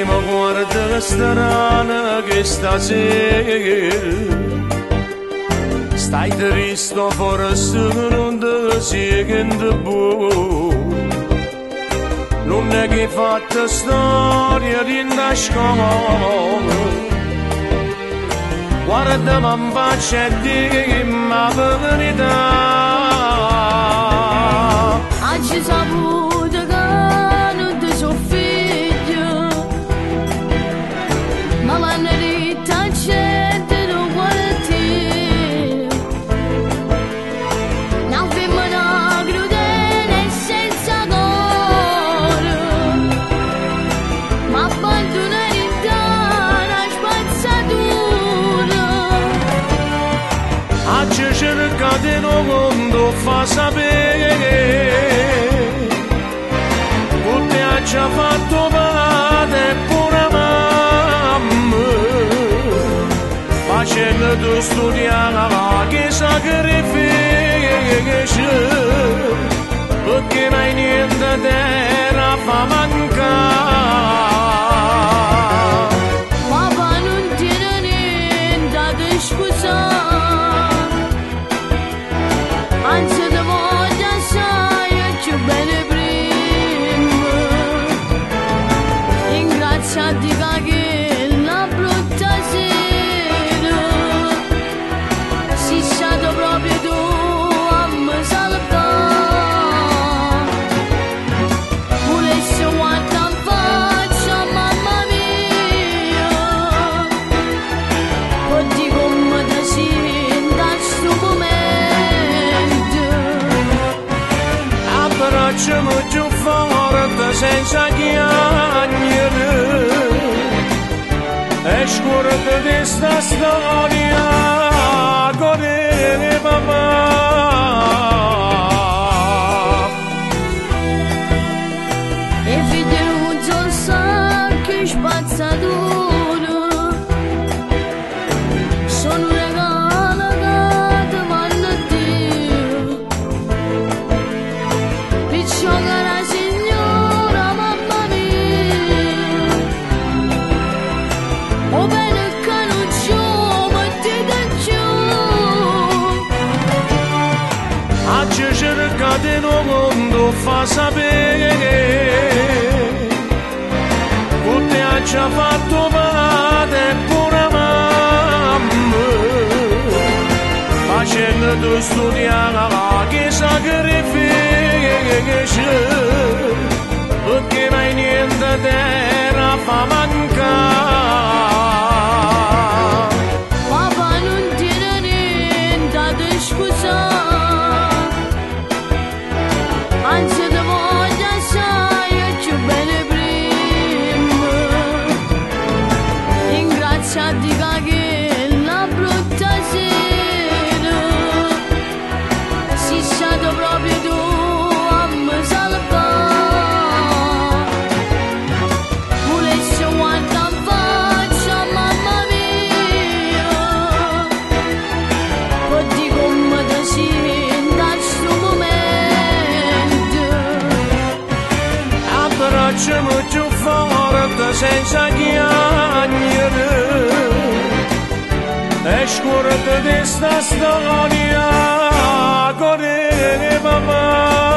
chi mi guarda strana che stasera stai triste forse non ti seguendo più. Non è che hai fatto storia di una scuola, guarda mi faccia e dimmi la verità. Oggi saputo che non ti so figlio, ma l'hanno detto a gente non vuole te. Non femmina crudele e senza cuore, ma abbandonare in una spazzatura. Oggi cercate in un mondo fa sapere ci ha fatto padre e pure mamma, facendo tu studiare che sacrifici, perché mai niente terra fa mancare. Papà non tiene niente a te scusare, anzi ti voglio assai e più bene prima. Dica che la brutta sera sei stato proprio tu a me salvare. Volessi guardare in faccia mamma mia, poi di come ti senti a sto momento. Abbracciami più forte senza chiagnere e scorda di sta storia godere papà. E figlio non sa che spazzatura, sono un regalo che ti mando a Dio, perciò cara signora mamma mia, o bene che non ci mettete giù. Oggi cercate in un mondo fa sapere che ci ha fatto padre e pure mamma, facendo tu studiare che sacrifici, perché mai niente terra fa mancare. Papà non tiene niente a te scusare, anzi ti voglio assai e più bene prima. Ringrazia dica che la brutta sera sei stato proprio tu a me salvare. Volessi guardare in faccia mamma mia, poi di come ti senti a sto momento. Abbracciami più forte senza chiagnere e scorda di sta storia godere papà.